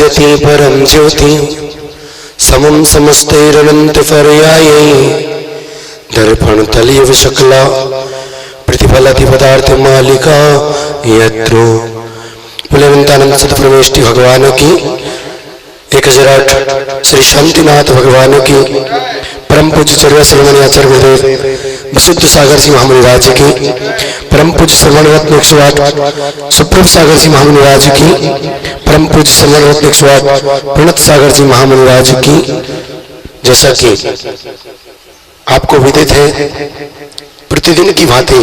सृजति परम ज्योति समम समस्तैरनंत पर्यायै दर्पण तलीय शकला प्रतिफलति पदार्थ मालिका यत्रो। पुलवंतानंद सतप्रमेष्टि भगवान की 1008 श्री शांतिनाथ भगवान की परम पूज्य चरवा श्रीमणि आचार्य गुरुदेव विशुद्ध सागर जी महामुनि राज की परम पूज्य श्रवण रत्न 108 सुप्रभ सागर जी महामुनि राज की परम पूज्य श्रवण रत्न 108 प्रणत सागर जी महामुनि राज की। जैसा कि आपको विदित है, प्रतिदिन की भांति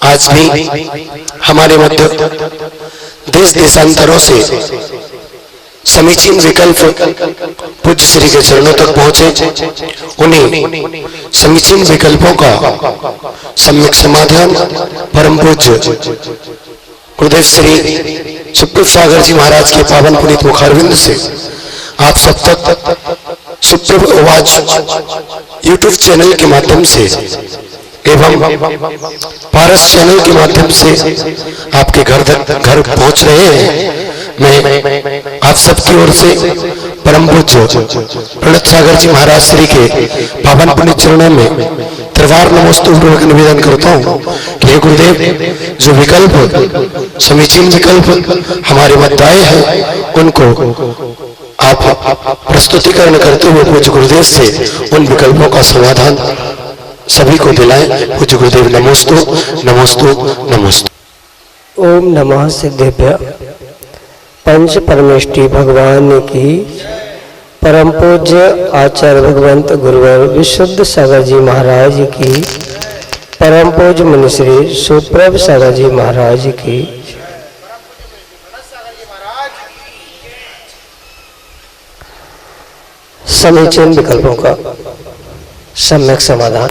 आज भी हमारे मध्य देश देशांतरों से समीचीन विकल्प पूज्य श्री के चरणों तक पहुंचे। उन्हीं समीचीन विकल्पों का सम्यक समाधान परम पूज्य गुरुदेव श्री सुप्रभ सागर जी महाराज के पावन पुनीत मुखारविंद से आप सब तक सुप्रभ आवाज यूट्यूब चैनल के माध्यम से एवं पारस चैनल के माध्यम से आपके घर पहुंच रहे हैं। मैं आप सबकी ओर से परम पूज्य प्रणत सागर जी महाराज श्री के पावन पुण्य चरणों में त्रिवार नमोस्तुपूर्वक निवेदन करता हूँ कि हे गुरुदेव, जो विकल्प समीचीन विकल्प हमारे मध्य आए हैं उनको आप प्रस्तुतिकरण करते हुए पूज्य गुरुदेव से उन विकल्पों का समाधान सभी को दिलाएं। पूज्य गुरुदेव नमोस्तु नमोस्तु नमोस्तु। ओम नमः सिद्धेभ्य। पंच परमेष्टि भगवान की परम पूज्य आचार्य भगवंत गुरुवर विशुद्ध सागर जी महाराज की परम पूज्य मुनिश्री सुप्रभ सागर जी महाराज की समीचीन विकल्पों का सम्यक समाधान।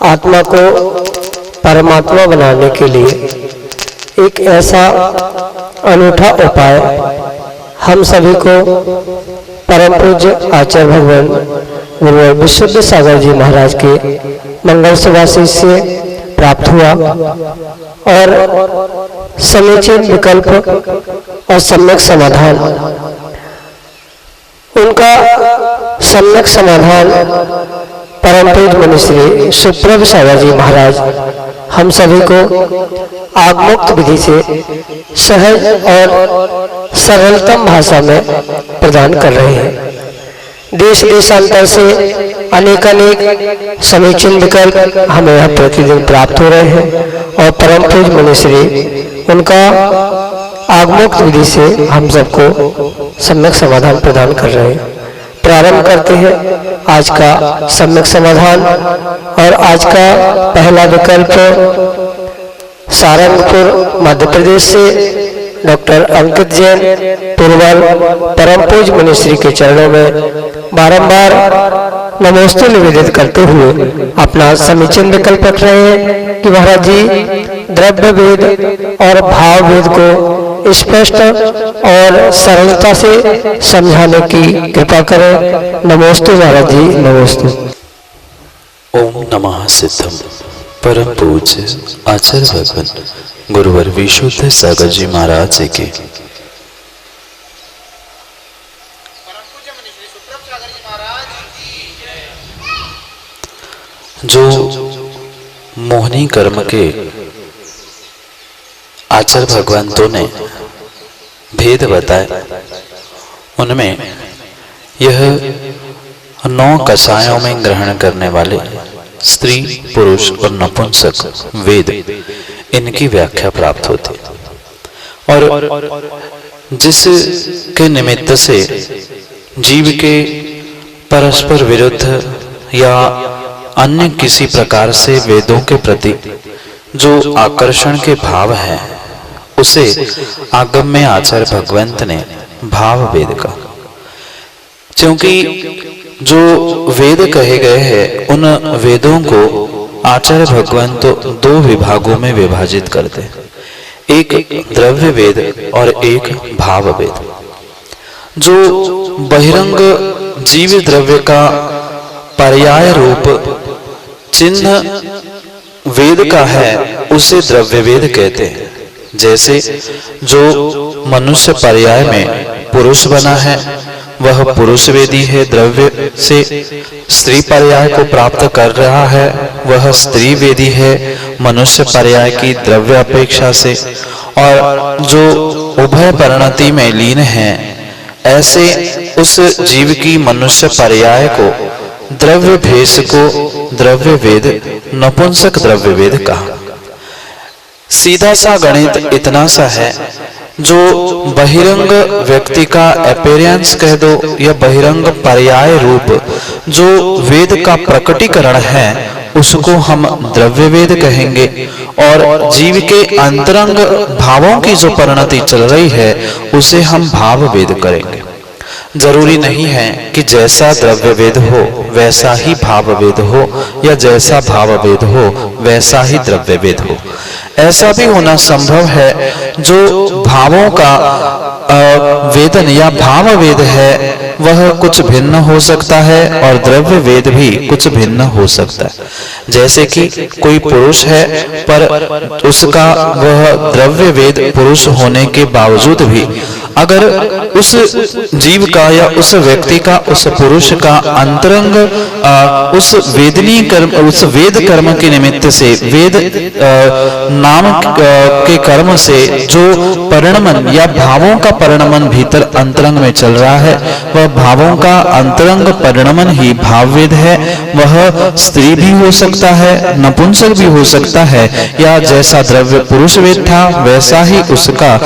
आत्मा को परमात्मा बनाने के लिए एक ऐसा अनूठा उपाय हम सभी को परम पूज्य आचार्य भगवान गुरुवर विशुद्ध सागर जी महाराज के मंगल सुभाषिष से प्राप्त हुआ और समीचीन विकल्प और सम्यक समाधान, उनका सम्यक समाधान परम पूज्य मुनिश्री सुप्रभ सागर जी महाराज हम सभी को आगमुक्त विधि से सहज और सरलतम भाषा में प्रदान कर रहे हैं। देश देशांतर से अनेक समीचीन विकल्प हमें यह प्रतिदिन प्राप्त हो रहे हैं और परम पूज्य मुनिश्री उनका आगमुक्त विधि से हम सबको सम्यक समाधान प्रदान कर रहे हैं। प्रारंभ करते हैं आज का सम्यक समाधान। और आज का पहला विकल्प सारंगपुर मध्य प्रदेश से डॉक्टर अंकित जैन पुरवाल परम पूज्य मुनिश्री के चरणों में बारंबार नमोस्तु निवेदित करते हुए अपना समीचीन विकल्प रख रहे हैं कि महाराज जी द्रव्य वेद और भाव वेद को स्पष्ट और सरलता से समझाने की कृपा करें। नमोस्तु महाराज जी, नमोस्तु। ओम नमः सिद्धम। परम पूज्य आचार्य भगवान गुरुवर विशुद्ध सागर जी महाराज जी के जो मोहनी कर्म के आचार्य भगवंतों ने भेद बताए, उनमें यह 9 कषायों में ग्रहण करने वाले स्त्री पुरुष और नपुंसक वेद, इनकी व्याख्या प्राप्त होती और जिसके निमित्त से जीव के परस्पर विरुद्ध या अन्य किसी प्रकार से वेदों के प्रति जो आकर्षण के भाव है, उसे आगम में आचार्य भगवंत ने भाव वेद का। क्योंकि जो वेद कहे गए हैं, उन वेदों को आचार्य भगवंत 2 विभागों में विभाजित करते हैं, एक द्रव्य वेद और एक भाव वेद। जो बहिरंग जीव द्रव्य का पर्याय रूप चिन्ह वेद का है, उसे द्रव्य वेद कहते हैं। जैसे जो मनुष्य पर्याय में पुरुष बना है वह पुरुष वेदी है द्रव्य से, स्त्री पर्याय को प्राप्त कर रहा है वह स्त्री वेदी है मनुष्य पर्याय की द्रव्य अपेक्षा से, और जो उभय परिणति में लीन है ऐसे उस जीव की मनुष्य पर्याय को द्रव्य भेष को द्रव्य वेद नपुंसक द्रव्य वेद कहा। सीधा सा गणित इतना सा है, जो बहिरंग व्यक्ति का अपीयरेंस कह दो या बहिरंग पर्याय रूप जो वेद का प्रकटीकरण है उसको हम द्रव्य वेद कहेंगे, और जीव के अंतरंग भावों की जो परिणति चल रही है उसे हम भाव वेद करेंगे। जरूरी नहीं है कि जैसा द्रव्य वेद हो वैसा ही भाव वेद हो या जैसा भाव वेद हो वैसा ही द्रव्य वेद हो। ऐसा भी होना संभव है जो भावों का वेदन या भाव वेद है वह कुछ भिन्न हो सकता है और द्रव्य वेद भी कुछ भिन्न हो सकता है। जैसे कि कोई पुरुष है पर उसका वह द्रव्य वेद पुरुष होने के बावजूद भी अगर उस जीव का या उस व्यक्ति का उस पुरुष का अंतरंग उस वेदनी कर्म उस वेद कर्म के निमित्त से वेद नाम के कर्म से जो परिणमन या भावों का परिणमन भीतर अंतरंग में चल रहा है वह भावों का अंतरंग परिणमन ही भाववेद है। वह स्त्री भी हो सकता है नपुंसक भी हो सकता है, या जैसा द्रव्य पुरुष वेद था वैसा ही उसका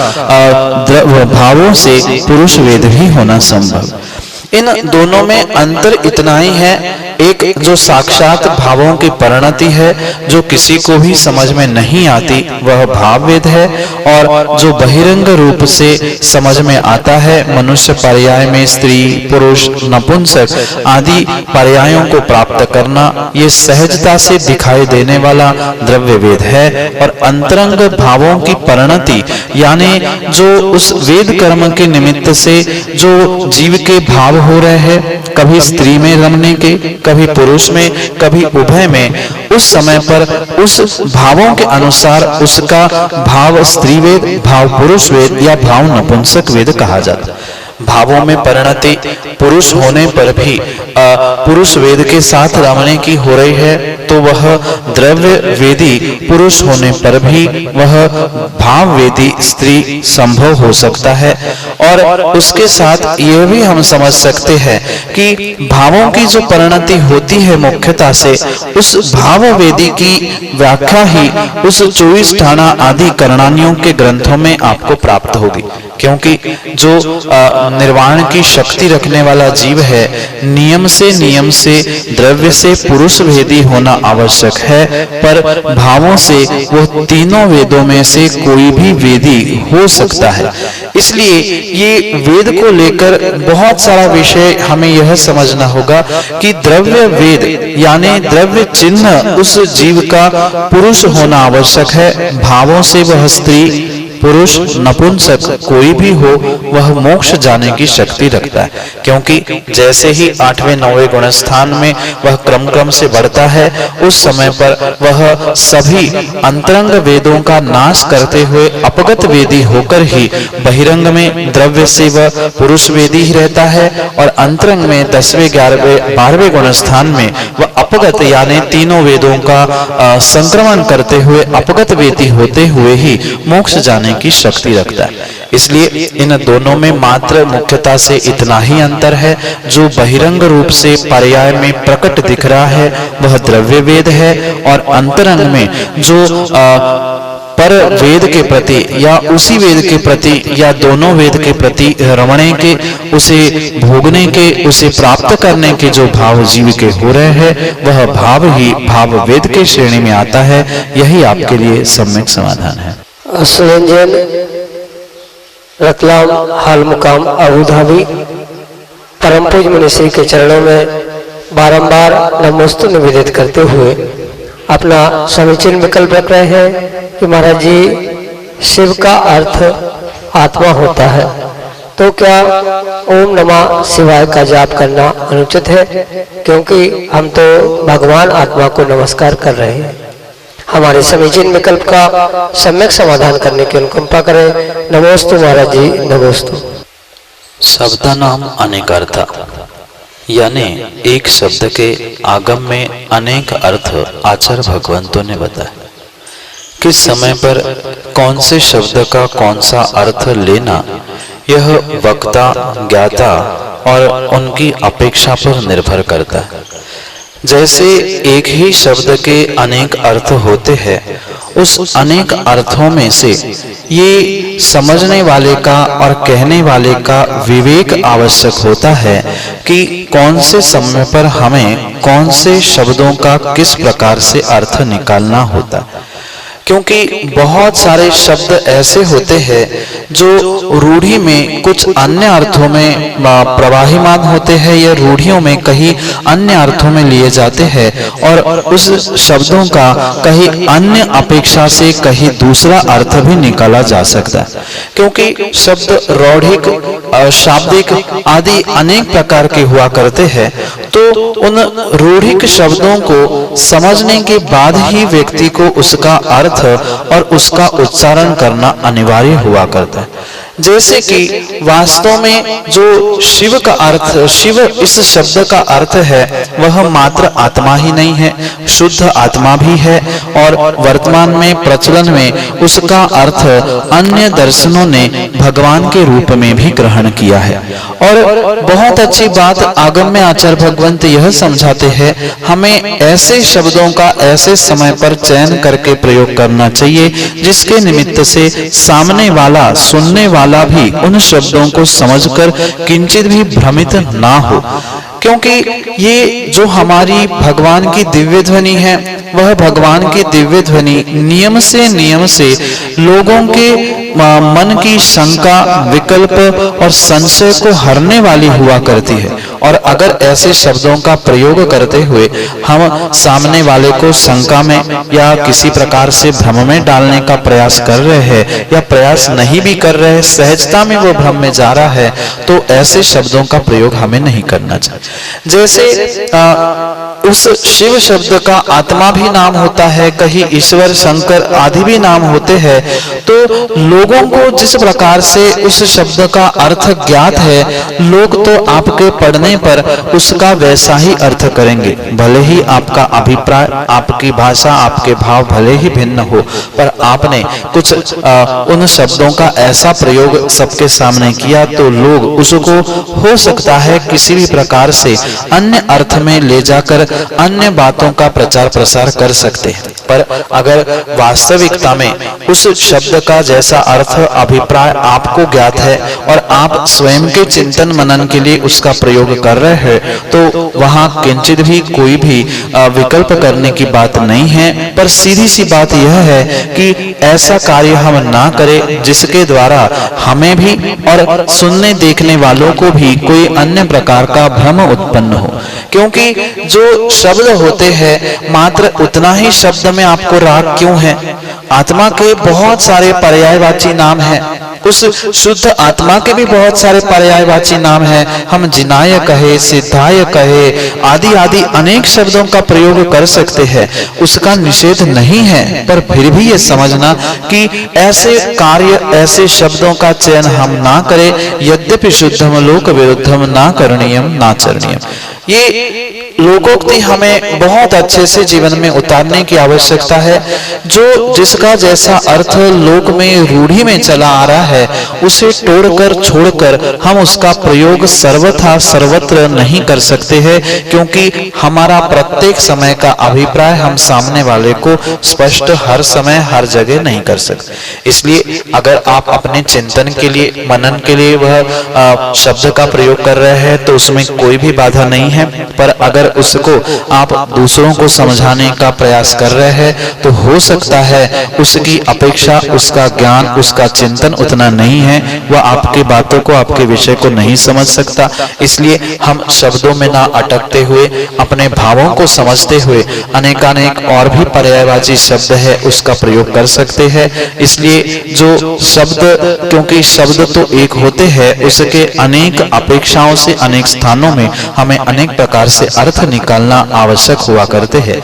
भावों से पुरुष वेद भी होना संभव। इन दोनों में अंतर इतना ही है, एक जो साक्षात भावों की परिणति है जो किसी को भी समझ में नहीं आती वह भाव वेद है, और जो बहिरंग रूप से समझ में आता है मनुष्य पर्याय में स्त्री पुरुष नपुंसक आदि पर्यायों को प्राप्त करना ये सहजता से दिखाई देने वाला द्रव्य वेद है। और अंतरंग भावों की परिणति यानी जो उस वेद कर्म के निमित्त से जो जीव के भाव हो रहे हैं कभी स्त्री में रमने के कभी पुरुष में कभी उभय में, उस समय पर उस भावों के अनुसार उसका भाव स्त्री वेद भाव पुरुष वेद या भाव नपुंसक वेद कहा जाता है। भावों में परिणति पुरुष होने पर भी पुरुष वेद के साथ रमने की हो रही है तो वह द्रव्य वेदी पुरुष होने पर भी वह भाव वेदी स्त्री संभव हो सकता है। और उसके साथ यह भी हम समझ सकते हैं कि भावों की जो परिणति होती है मुख्यता से उस भाव वेदी की व्याख्या ही उस 24 ठाना आदि करणानियों के ग्रंथों में आपको प्राप्त होगी, क्योंकि जो निर्वाण की शक्ति रखने वाला जीव है नियम से द्रव्य से पुरुष वेदी होना आवश्यक है, पर भावों से वो तीनों वेदों में से कोई भी वेदी हो सकता है। इसलिए ये वेद को लेकर बहुत सारा विषय हमें यह समझना होगा कि द्रव्य वेद यानी द्रव्य चिन्ह उस जीव का पुरुष होना आवश्यक है, भावों से वह स्त्री पुरुष नपुंसक कोई भी हो वह मोक्ष जाने की शक्ति रखता है, क्योंकि जैसे ही 8वें 9वें गुण स्थान में वह क्रम से बढ़ता है उस समय पर वह सभी अंतरंग वेदों का नाश करते हुए अपगत वेदी होकर ही बहिरंग में द्रव्य से वह पुरुष वेदी ही रहता है, और अंतरंग में 10वें 11वें 12वें गुण स्थान में वह अपगत यानी तीनों वेदों का संक्रमण करते हुए अपगत वेदी होते हुए ही मोक्ष जाने की शक्ति रखता है। इसलिए इन दोनों में मात्र मुख्यता से इतना ही अंतर है, जो बहिरंग रूप से पर्याय में प्रकट दिख रहा है वह द्रव्य वेद है, और अंतरंग में जो पर वेद के प्रति या उसी वेद के प्रति या दोनों वेद के प्रति रमणे के उसे भोगने के उसे प्राप्त करने के जो भाव जीव के हो रहे हैं वह भाव ही भाव वेद के श्रेणी में आता है। यही आपके लिए सम्यक समाधान है। सुरंजन रतलाम हाल मुकाम अबू धाबी परम पूज मुनिश्री के चरणों में बारंबार नमोस्तु निवेदित करते हुए अपना समीचीन विकल्प रख रहे हैं कि महाराज जी शिव का अर्थ आत्मा होता है, तो क्या ओम नमः शिवाय का जाप करना अनुचित है? क्योंकि हम तो भगवान आत्मा को नमस्कार कर रहे हैं। हमारे समीचीन विकल्प का सम्यक समाधान करने की अनुकंपा करें। नमोस्तु महाराज जी, नमोस्तु। शब्दानाम अनेक अर्थ, यानी एक शब्द के आगम में अनेक अर्थ आचार्य भगवंतों ने बताया। किस समय पर कौन से शब्द का कौन सा अर्थ लेना, यह वक्ता, ज्ञाता और उनकी अपेक्षा पर निर्भर करता है। जैसे एक ही शब्द के अनेक अर्थ होते हैं, उस अनेक अर्थों में से ये समझने वाले का और कहने वाले का विवेक आवश्यक होता है कि कौन से समय पर हमें कौन से शब्दों का किस प्रकार से अर्थ निकालना होता है। क्योंकि बहुत सारे शब्द ऐसे होते हैं जो रूढ़ी में कुछ अन्य अर्थों में प्रवाहिमान होते हैं या रूढ़ियों में कहीं अन्य अर्थों में लिए जाते हैं और उस शब्दों का कहीं अन्य अपेक्षा से कहीं दूसरा अर्थ भी निकाला जा सकता है। क्योंकि शब्द रौढ़िक, शाब्दिक आदि अनेक प्रकार के हुआ करते हैं, तो उन रूढ़िक शब्दों को समझने के बाद ही व्यक्ति को उसका अर्थ और उसका उच्चारण करना अनिवार्य हुआ करता है। जैसे कि वास्तव में जो शिव का अर्थ, शिव इस शब्द का अर्थ है, वह मात्र आत्मा ही नहीं है, शुद्ध आत्मा भी है और वर्तमान में प्रचलन में उसका अर्थ अन्य दर्शनों ने भगवान के रूप में भी ग्रहण किया है। और बहुत अच्छी बात आगम में आचार्य भगवंत यह समझाते हैं, हमें ऐसे शब्दों का ऐसे समय पर चयन करके प्रयोग करना चाहिए जिसके निमित्त से सामने वाला, सुनने वाला भी उन शब्दों को समझकर किंचित भी भ्रमित ना हो। क्योंकि ये जो हमारी भगवान की दिव्य ध्वनि है, वह भगवान की दिव्य ध्वनि नियम से लोगों के मन की शंका, विकल्प और संशय को हरने वाली हुआ करती है। और अगर ऐसे शब्दों का प्रयोग करते हुए हम सामने वाले को शंका में या किसी प्रकार से भ्रम में डालने का प्रयास कर रहे हैं या प्रयास नहीं भी कर रहे हैं, सहजता में वो भ्रम में जा रहा है, तो ऐसे शब्दों का प्रयोग हमें नहीं करना चाहिए। जैसे उस शिव शब्द का आत्मा भी नाम होता है, कहीं ईश्वर, शंकर आदि भी नाम होते हैं, तो लोगों को जिस प्रकार से उस शब्द का अर्थ ज्ञात है, लोग तो आपके पढ़ने पर उसका वैसा ही अर्थ करेंगे। भले ही आपका अभिप्राय, आपकी भाषा, आपके भाव भले ही भिन्न हो, पर आपने कुछ उन शब्दों का ऐसा प्रयोग सबके सामने किया तो लोग उसको हो सकता है किसी भी प्रकार से अन्य अर्थ में ले जाकर अन्य बातों का प्रचार प्रसार कर सकते हैं। पर अगर वास्तविकता में उस शब्द का जैसा अर्थ, अभिप्राय आपको ज्ञात है और आप स्वयं के चिंतन मनन के लिए उसका प्रयोग कर रहे हैं, तो वहां किंचित भी कोई भी विकल्प करने की बात नहीं है। पर सीधी सी बात यह है कि ऐसा कार्य हम ना करें जिसके द्वारा हमें भी और सुनने देखने वालों को भी कोई अन्य प्रकार का भ्रम उत्पन्न हो। क्योंकि जो शब्द होते हैं, मात्र उतना ही शब्द में आपको राग क्यों है? आत्मा के बहुत सारे पर्यायवाची नाम हैं, उस शुद्ध आत्मा के भी बहुत सारे पर्यायवाची नाम हैं। हम जिनाय कहे, सिद्धाय कहे, आदि आदि अनेक शब्दों का प्रयोग कर सकते हैं, उसका निषेध नहीं है। पर फिर भी ये समझना कि ऐसे कार्य, ऐसे शब्दों का चयन हम ना करें। यद्यपि शुद्धम लोक विरुद्धम ना करणीयम ना चरणीयम, ये लोकोक्ति हमें बहुत अच्छे से जीवन में उतारने की आवश्यकता है। जो जिसका जैसा अर्थ लोक में रूढ़ी में चला आ रहा है, उसे तोड़कर छोड़कर हम उसका प्रयोग सर्वथा सर्वत्र नहीं कर सकते हैं। क्योंकि हमारा प्रत्येक समय का अभिप्राय हम सामने वाले को स्पष्ट हर समय हर जगह नहीं कर सकते। इसलिए अगर आप अपने चिंतन के लिए, मनन के लिए वह शब्द का प्रयोग कर रहे हैं तो उसमें कोई भी बाधा नहीं है। पर अगर उसको आप दूसरों को समझाने का प्रयास कर रहे हैं तो हो सकता है उसकी अपेक्षा, उसका ज्ञान, उसका चिंतन उतना नहीं है, वह आपकी बातों को, आपके विषय को नहीं समझ सकता। इसलिए हम शब्दों में ना अटकते हुए अपने भावों को समझते हुए अनेकानेक और भी पर्यायवाची शब्द है उसका प्रयोग कर सकते हैं। इसलिए जो शब्द, क्योंकि शब्द तो एक होते हैं, उसके अनेक अपेक्षाओं से अनेक स्थानों में हमें अनेक प्रकार से अर्थ निकालना आवश्यक हुआ करते हैं।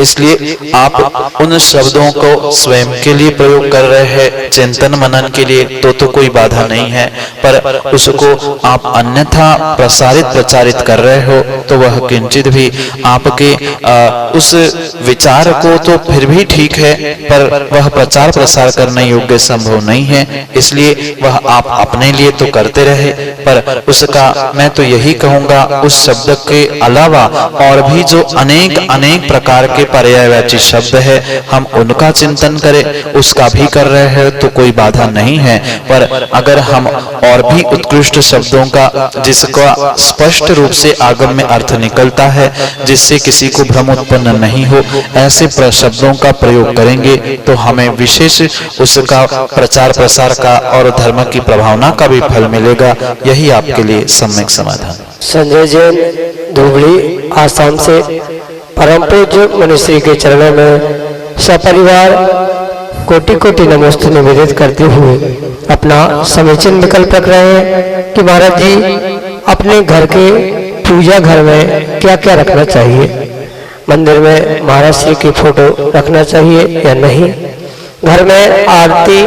इसलिए आप उन शब्दों को स्वयं के लिए प्रयोग कर रहे हैं, चिंतन मनन के लिए, तो कोई बाधा नहीं है, पर उसको आप अन्यथा प्रसारित प्रचारित कर रहे हो तो वह किंचित भी आपके उस विचार को तो फिर भी ठीक है, पर वह प्रचार प्रसार करने योग्य संभव नहीं है। इसलिए वह आप अपने लिए तो करते रहे, पर उसका मैं तो यही कहूंगा, उस शब्द के अलावा और भी जो अनेक अनेक प्रकार के पर्यायवाची शब्द है, हम उनका चिंतन करें, उसका भी कर रहे हैं तो कोई बाधा नहीं है। पर अगर हम और भी उत्कृष्ट शब्दों का, जिसका स्पष्ट रूप से आगम में अर्थ निकलता है, जिससे किसी को भ्रम उत्पन्न नहीं हो, ऐसे शब्दों का प्रयोग करेंगे तो हमें विशेष उसका प्रचार प्रसार का और धर्म की प्रभावना का भी फल मिलेगा। यही आपके लिए सम्यक समाधान। संजय जैन, धुबड़ी, आसाम से परम पूज्य मनुश्री के चरणों में सपरिवार कोटि कोटि नमस्ते निवेदित करते हुए अपना समीचीन विकल्प रख रहे हैं कि महाराज जी अपने घर के पूजा घर में क्या क्या रखना चाहिए। मंदिर में महाराज श्री की फोटो रखना चाहिए या नहीं, घर में आरती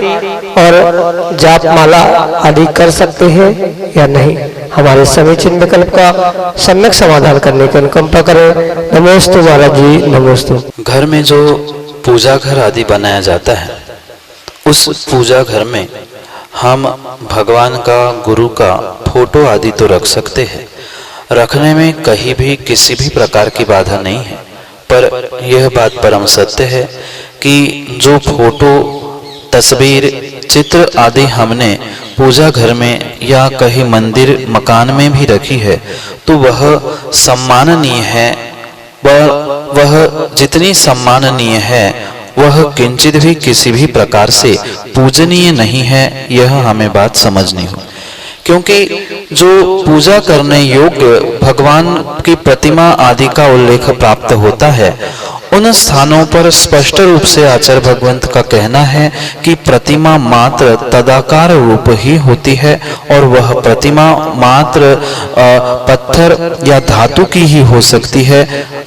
और जाप माला आदि कर सकते हैं या नहीं। हमारे समीचीन विकल्प का सम्यक समाधान करने की अनुकंपा करें। नमोस्तु महाराज जी, नमोस्तु। घर में जो पूजा घर आदि बनाया जाता है, उस पूजा घर में हम भगवान का, गुरु का फोटो आदि तो रख सकते हैं, रखने में कहीं भी किसी भी प्रकार की बाधा नहीं है। पर यह बात परम सत्य है कि जो फोटो, तस्वीर, चित्र आदि हमने पूजा घर में या कहीं मंदिर मकान में भी रखी है, तो वह सम्माननीय है। वह जितनी सम्माननीय है, वह किंचित भी किसी भी प्रकार से पूजनीय नहीं है। यह हमें बात समझनी हो, क्योंकि जो पूजा करने योग्य भगवान की प्रतिमा आदि का उल्लेख प्राप्त होता है, उन स्थानों पर स्पष्ट रूप से आचार्य भगवंत का कहना है कि प्रतिमा मात्र तदाकार रूप ही होती है, और वह प्रतिमा मात्र पत्थर या धातु की ही हो सकती है।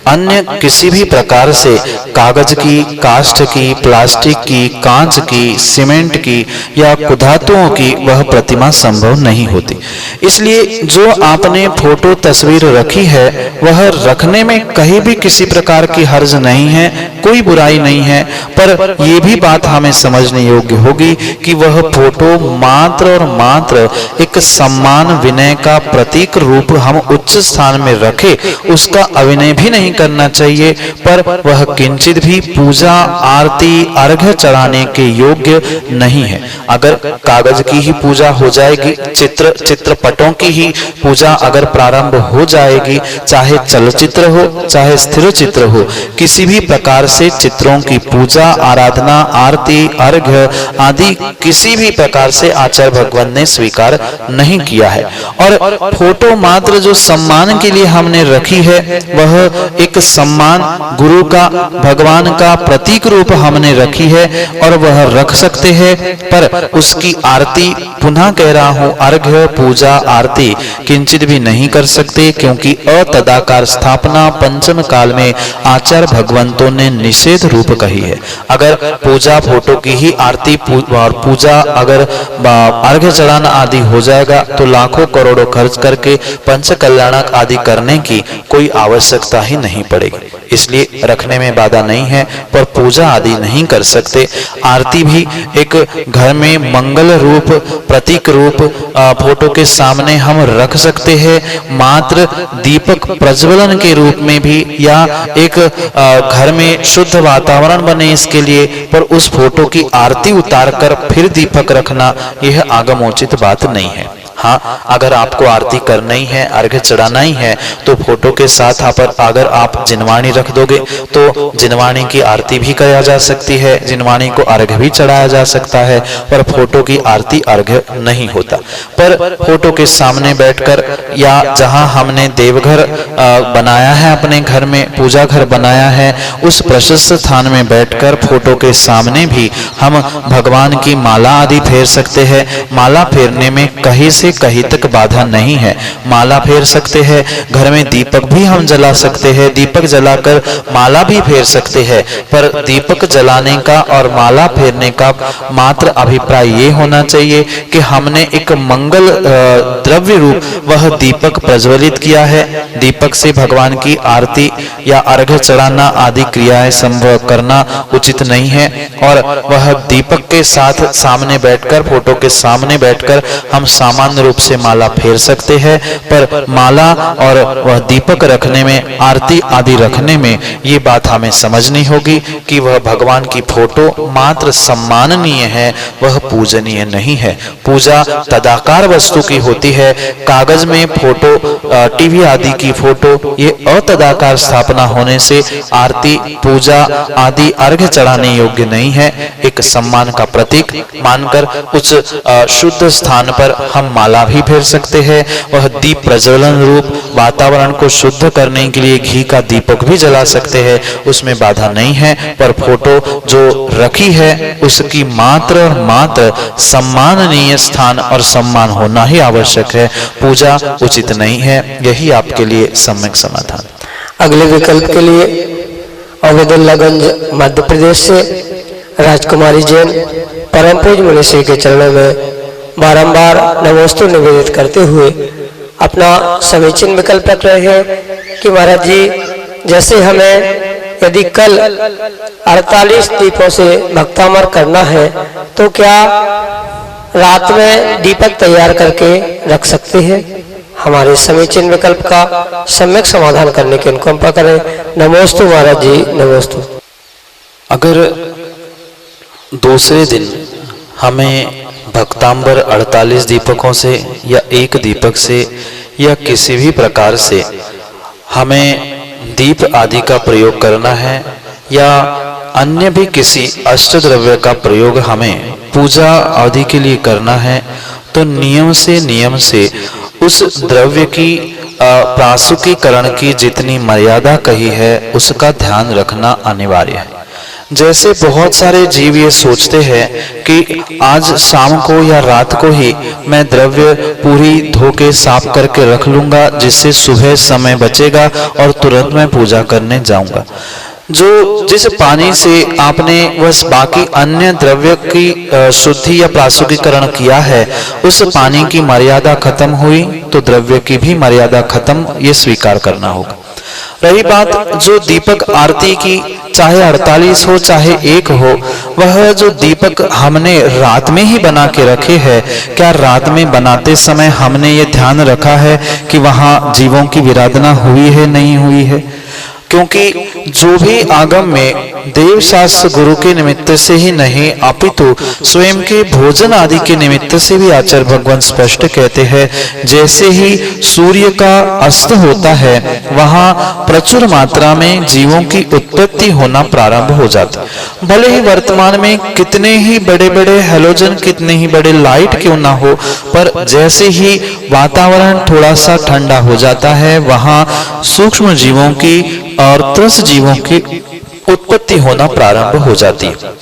अन्य किसी भी प्रकार से कागज की, काष्ठ की, प्लास्टिक की, कांच की, सीमेंट की या कुधातुओं की वह प्रतिमा संभव नहीं होती। इसलिए जो आपने फोटो तस्वीर रखी है, वह रखने में कहीं भी किसी प्रकार की हर्ज नहीं है, कोई बुराई नहीं है, पर यह भी बात हमें समझने योग्य होगी कि वह फोटो मात्र और मात्र एक सम्मान विनय का प्रतीक रूप हम उच्च स्थान में रखे, उसका अभिनय भी नहीं करना चाहिए, पर वह किंचित भी पूजा, आरती, अर्घ्य चढ़ाने के योग्य नहीं है। अगर कागज की ही पूजा हो जाएगी, चित्रपटों की ही पूजा अगर प्रारंभ हो जाएगी, चाहे चलचित्र हो चाहे स्थिर चित्र हो, किसी भी प्रकार से चित्रों की पूजा, आराधना, आरती, अर्घ्य आदि किसी भी प्रकार से आचार्य भगवान ने स्वीकार नहीं किया है। और फोटो मात्र जो सम्मान के लिए हमने रखी है, वह एक सम्मान गुरु का, भगवान का प्रतीक रूप हमने रखी है और वह रख सकते हैं, पर उसकी आरती, पुनः कह रहा हूं, अर्घ्य, पूजा, आरती किंचित भी नहीं कर सकते, क्योंकि अतदाकार स्थापना पंचम काल में आचार्य भगवंतों ने निषेध रूप कही है। अगर पूजा, फोटो की ही आरती और पूजा, अगर अर्घ्य चढ़ाना आदि हो जाएगा तो लाखों करोड़ों खर्च करके पंच कल्याणक आदि करने की कोई आवश्यकता ही नहीं पड़ेगी। इसलिए रखने में बाधा नहीं है, पर पूजा आदि नहीं कर सकते। आरती भी एक घर में मंगल रूप, प्रतीक रूप फोटो के सामने हम रख सकते हैं, मात्र दीपक प्रज्वलन के रूप में भी, या एक घर में शुद्ध वातावरण बने इसके लिए, पर उस फोटो की आरती उतारकर फिर दीपक रखना यह आगमोचित बात नहीं है। हाँ, अगर आपको आरती करना ही है, अर्घ्य चढ़ाना ही है, तो फोटो के साथ अगर आप जिनवाणी रख दोगे तो जिनवाणी की आरती भी किया जा सकती है, जिनवाणी को अर्घ्य भी चढ़ाया जा सकता है, पर फोटो की आरती अर्घ्य नहीं होता। पर फोटो के सामने बैठकर, या जहां हमने देवघर बनाया है, अपने घर में पूजा घर बनाया है, उस प्रशस्त स्थान में बैठकर फोटो के सामने भी हम भगवान की माला आदि फेर सकते हैं। माला फेरने में कहीं से से कहीं तक बाधा नहीं है। माला फेर सकते हैं, घर में दीपक भी हम जला सकते हैं, दीपक जलाकर माला भी फेर सकते हैं, पर दीपक जलाने का और माला फेरने का मात्र अभिप्राय ये होना चाहिए कि हमने एक मंगल द्रव्य रूप वह दीपक प्रज्वलित किया है। दीपक से भगवान की आरती या अर्घ्य चढ़ाना आदि क्रियाएं संभव करना उचित नहीं है, और वह दीपक के साथ सामने बैठकर, फोटो के सामने बैठकर हम सामान्य रूप से माला फेर सकते हैं, पर माला और वह दीपक रखने में, आरती आदि रखने में ये बात हमें समझनी होगी कि वह भगवान की फोटो मात्र सम्माननीय है, वह पूजनीय नहीं है। पूजा तदाकार वस्तु की होती है। कागज में फोटो, टीवी आदि की फोटो ये अतदाकार स्थापना होने से आरती, पूजा आदि अर्घ्य चढ़ाने योग्य नहीं है। एक सम्मान का प्रतीक मानकर उस शुद्ध स्थान पर हम माला भी फेर सकते हैं। वह दीप प्रज्वलन रूप वातावरण को शुद्ध करने के लिए घी का दीपक भी जला सकते हैं, उसमें बाधा नहीं है। पर फोटो जो रखी है उसकी मात्र सम्माननीय स्थान और सम्मान होना ही आवश्यक है। पूजा उचित नहीं है। यही आपके लिए सम्यक समाधान। अगले विकल्प के लिए अवैधुल्लागंज मध्य प्रदेश से राजकुमारी जैन परम पूज्य मुनिश्री के चरणों में बारंबार नमोस्तु निवेदित करते हुए अपना समीचीन विकल्प रख रहे हैं कि महाराज जी, जैसे हमें यदि कल 48 दीपों से भक्तामर करना है तो क्या रात में दीपक तैयार करके रख सकते हैं? हमारे समीचीन विकल्प का सम्यक समाधान करने के उनको कृपा करें। नमोस्तु महाराज जी, नमोस्तु। अगर दूसरे दिन हमें भक्तांबर 48 दीपकों से या एक दीपक से या किसी भी प्रकार से हमें दीप आदि का प्रयोग करना है या अन्य भी किसी अष्ट द्रव्य का प्रयोग हमें पूजा आदि के लिए करना है, तो नियम से उस द्रव्य की प्रासुकीकरण की जितनी मर्यादा कही है उसका ध्यान रखना अनिवार्य है। जैसे बहुत सारे जीव ये सोचते हैं कि आज शाम को या रात को ही मैं द्रव्य पूरी धो के साफ करके रख लूंगा, जिससे सुबह समय बचेगा और तुरंत मैं पूजा करने जाऊंगा। जिस पानी से आपने बस बाकी अन्य द्रव्य की शुद्धि या प्रासुकीकरण किया है, उस पानी की मर्यादा खत्म हुई तो द्रव्य की भी मर्यादा खत्म, ये स्वीकार करना होगा। रही बात जो दीपक आरती की, चाहे 48 हो चाहे 1 हो, वह जो दीपक हमने रात में ही बना के रखे हैं, क्या रात में बनाते समय हमने ये ध्यान रखा है कि वहां जीवों की विराधना हुई है नहीं हुई है? क्योंकि जो भी आगम में देव शास्त्र गुरु के निमित्त से ही नहीं अपितु स्वयं के भोजन आदि के निमित्त से भी आचार्य भगवान स्पष्ट कहते हैं, जैसे ही सूर्य का अस्त होता है वहां प्रचुर मात्रा में जीवों की उत्पत्ति होना प्रारंभ हो जाता है। भले ही वर्तमान में कितने ही बड़े बड़े हेलोजन, कितने ही बड़े लाइट क्यों ना हो, पर जैसे ही वातावरण थोड़ा सा ठंडा हो जाता है वहां सूक्ष्म जीवों की और त्रस जीवों की उत्पत्ति होना प्रारंभ हो जाती है।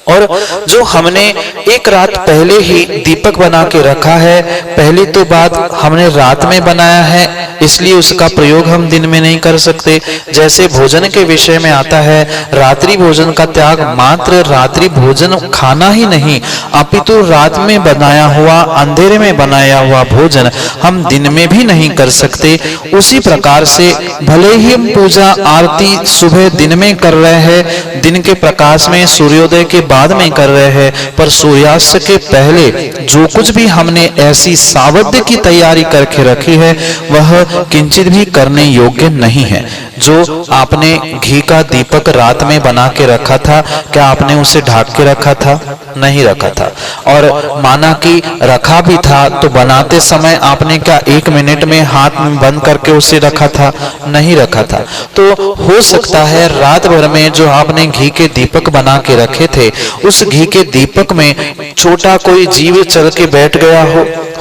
और जो हमने एक रात पहले ही दीपक बना के रखा है, पहली तो बात हमने रात में बनाया है इसलिए उसका प्रयोग हम दिन में नहीं कर सकते। जैसे भोजन के विषय में आता है, रात्रि भोजन का त्याग मात्र रात्रि भोजन खाना ही नहीं, अपितु रात में बनाया हुआ, अंधेरे में बनाया हुआ भोजन हम दिन में भी नहीं कर सकते। उसी प्रकार से भले ही हम पूजा आरती सुबह दिन में कर रहे हैं, दिन के प्रकाश में सूर्योदय के बाद में कर रहे हैं, पर सूर्यास्त के पहले जो कुछ भी हमने ऐसी सावध्य की तैयारी करके रखी है वह किंचित भी करने योग्य नहीं है। जो आपने घी का दीपक रात में बना के रखा था, क्या आपने उसे ढक के रखा था? नहीं रखा था। और माना कि रखा भी था तो बनाते समय आपने क्या 1 मिनट में हाथ में बंद करके उसे रखा था? नहीं रखा था। तो हो सकता है रात भर में जो आपने घी के दीपक बना के रखे थे, उस घी के दीपक में छोटा कोई जीव चल के बैठ गया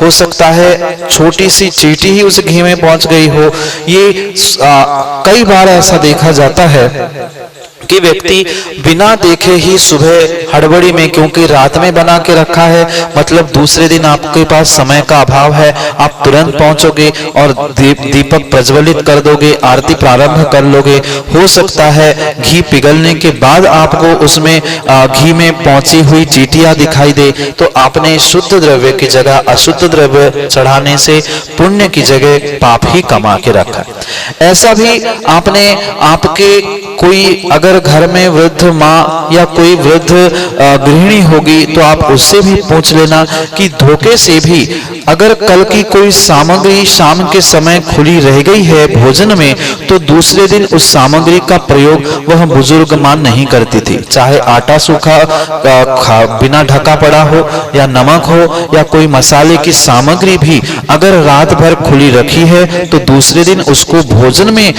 हो सकता है छोटी सी चींटी ही उस घी में पहुंच गई हो। ये कई बार ऐसा देखा जाता है कि व्यक्ति बिना देखे ही सुबह हड़बड़ी में, क्योंकि रात में बना के रखा है, मतलब दूसरे दिन आपके पास समय का अभाव है, आप तुरंत पहुंचोगे और दीपक प्रज्वलित कर दोगे, आरती प्रारंभ कर लोगे। हो सकता है घी पिघलने के बाद आपको उसमें घी में पहुंची हुई चींटियां दिखाई दे, तो आपने शुद्ध द्रव्य की जगह अशुद्ध द्रव्य चढ़ाने से पुण्य की जगह पाप ही कमा के रखा। ऐसा भी आपने, आपके कोई अगर घर में वृद्ध माँ या कोई वृद्ध गृहिणी होगी तो आप उससे भी पूछ लेना कि धोखे से भी अगर कल की कोई सामग्री शाम के समय खुली रह गई है भोजन में, तो दूसरे दिन उस सामग्री का प्रयोग वह बुजुर्ग मां नहीं करती थी। चाहे आटा सूखा बिना ढका पड़ा हो या नमक हो या कोई मसाले की सामग्री भी अगर रात भर खुली रखी है तो दूसरे दिन उसको भोजन में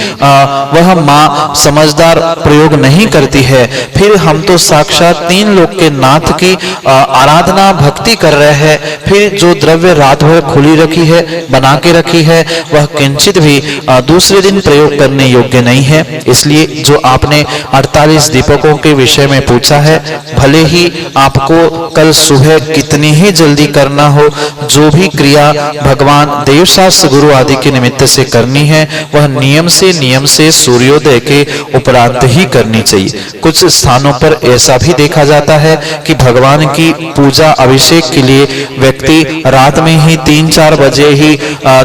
वह मां समझदार प्रयोग नहीं करती है। फिर हम तो साक्षात तीन लोक के नाथ की आराधना भक्ति कर रहे हैं, फिर जो द्रव्य रात भर खुली रखी है, बना के रखी है, वह किंचित भी दूसरे दिन प्रयोग करने योग्य नहीं है। इसलिए जो आपने 48 दीपकों के विषय में पूछा है, भले ही आपको कल सुबह कितनी ही जल्दी करना हो, जो भी क्रिया भगवान देवशास्त्र गुरु आदि के निमित्त से करनी है वह नियम से सूर्योदय के उपरांत ही करनी चाहिए। कुछ स्थानों पर ऐसा भी देखा जाता है कि भगवान की पूजा अभिषेक के लिए व्यक्ति रात में ही 3-4 बजे ही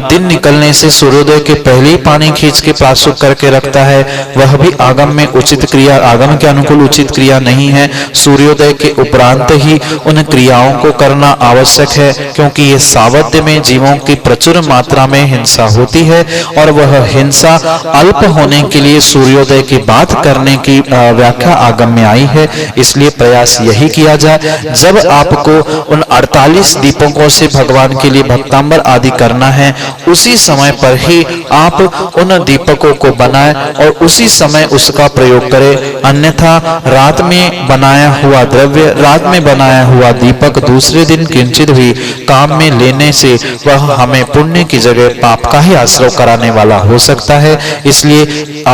दिन निकलने से सूर्योदय के पहले ही पानी खींच के प्राशुद्ध करके रखता है। वह भी आगम में उचित क्रिया, आगम के अनुकूल उचित क्रिया नहीं है। सूर्योदय के उपरांत ही उन क्रियाओं को करना आवश्यक है, क्योंकि ये सावध्य में जीवों की प्रचुर मात्रा में हिंसा होती है और वह हिंसा अल्प होने के लिए सूर्योदय की बात करने की व्याख्या आगम में आई है। इसलिए प्रयास यही किया जाए, जब आपको उन 48 दीपकों से भगवान के लिए भक्तांबर आदि करना है, उसी समय पर ही आप उन दीपकों को बनाएं और उसी समय उसका प्रयोग करें। अन्यथा रात में बनाया हुआ द्रव्य, रात में बनाया हुआ दीपक दूसरे दिन किंचित भी काम में लेने से वह हमें पुण्य की जगह पाप का ही आश्रय कराने वाला हो सकता है। इसलिए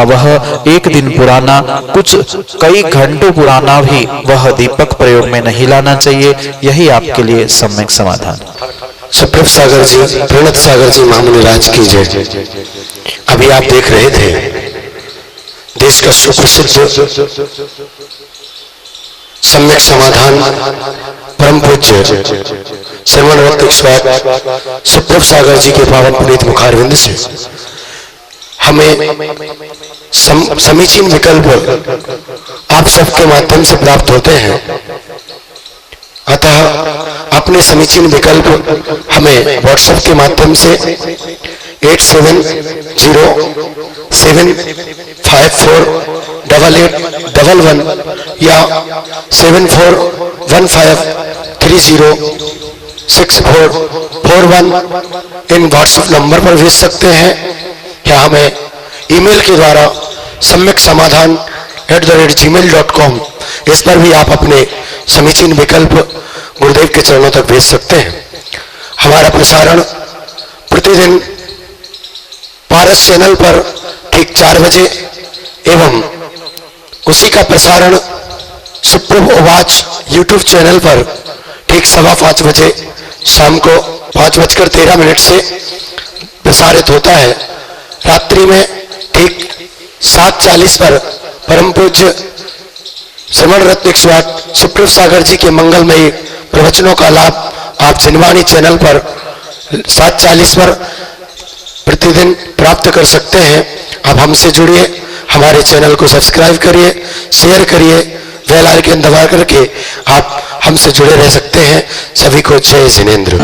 वह एक दिन पुराना, कुछ कई घंटों पुराना भी वह दीपक प्रयोग में नहीं लाना चाहिए। यही आपके लिए सम्यक समाधान। सुप्रभ सागर जी, प्रणत सागर जी महामुनि राज की जय। अभी आप देख रहे थे देश का सुप्रसिद्ध सम्यक समाधान परम पूज्य श्रवण रत्न स्वामी सुप्रभ सागर जी के पावन पुनीत मुखारविंद से हमें समीचीन विकल्प आप सबके माध्यम से प्राप्त होते हैं। अतः अपने समीचीन विकल्प हमें व्हाट्सएप के माध्यम से 8707548811 या 7415306441 इन व्हाट्सएप नंबर पर भेज सकते हैं, या हमें ईमेल के द्वारा सम्यक समाधान @gmail.com इस पर भी आप अपने समीचीन विकल्प गुरुदेव के चरणों तक भेज सकते हैं। हमारा प्रसारण प्रतिदिन पारस चैनल पर ठीक 4 बजे एवं उसी का प्रसारण सुप्रभ उवाच यूट्यूब चैनल पर ठीक 5:15 बजे शाम को 5:13 से प्रसारित होता है। रात्रि में ठीक 7:40 पर परम पूज्य श्रवण रत्न स्वामी सुप्रभ सागर जी के मंगलमयी प्रवचनों का लाभ आप जिनवाणी चैनल पर 7:40 पर प्रतिदिन प्राप्त कर सकते हैं। आप हमसे जुड़िए, हमारे चैनल को सब्सक्राइब करिए, शेयर करिए, बेल आइकन दबा करके आप हमसे जुड़े रह सकते हैं। सभी को जय जिनेंद्र।